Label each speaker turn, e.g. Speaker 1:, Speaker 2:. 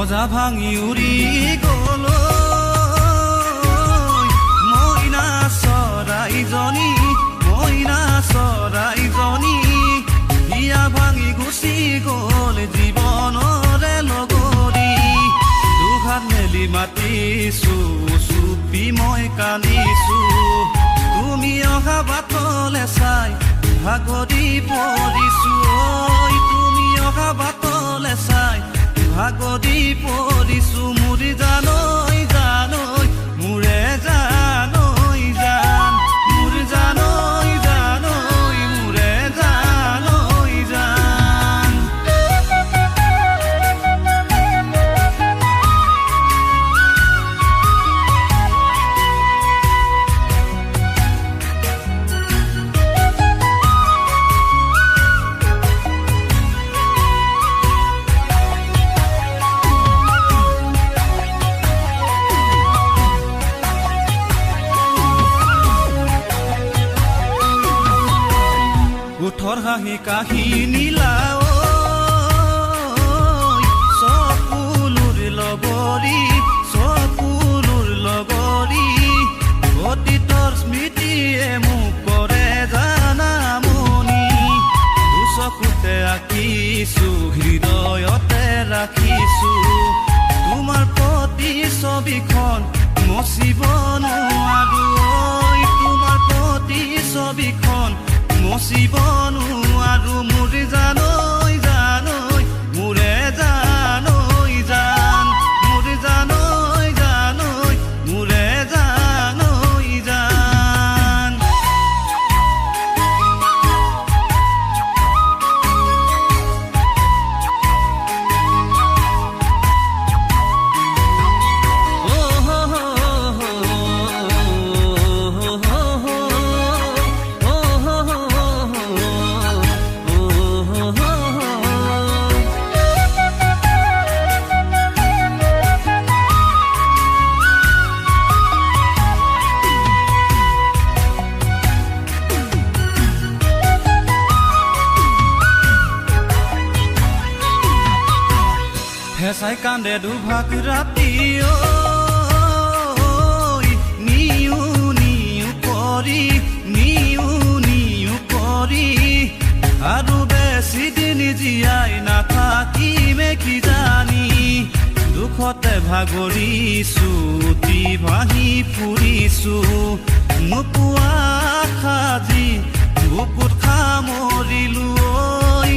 Speaker 1: মজা ভাঙি উৰি গ'লৈ মইনা চৰাইজনী হিয়া ভাঙি গুচি গ'ল জীৱনৰে লগৰী দুহাত মেলি মাতিছো চুপি মই কান্দিছো তুমি অহা বাটলে চাই ভাগৰি পৰিছো ঐ তুমি অহা বাটলে চাই ভাগৰি পৰিছো মুৰি জানৈ জানৈ মুৰে জানৈ জান মুৰ জানৈ জানৈ মুৰে জানৈ জান উঠৰ হাঁহি কাহিনী লাও চকুলোৰ লগৰী অতীতৰ স্মৃতিয়ে মোক কৰে জানামনি দুচকুতে আঁকিছো হৃদয়তে ৰাখিছো তোমাৰ প্ৰতি ছবিখন মচিব নোৱাৰো ঐ তোমাৰ প্ৰতি ছবিখন মচিব নোৱাৰো মোৰ জানৈ জানৈ মুৰে জানৈ জান মুৰ জানৈ জানৈ মুৰে জানৈ জান হেঁচাই কান্দে দুভাগ ৰাতি নিউ কৰি আৰু বেছি দিন জীয়াই নাথাকিমে কি জানি দুখতে ভাগৰিছো অতি ভাঙি ফুৰিছো নোপোৱা সাজি বুকুত সামৰিলো ঐ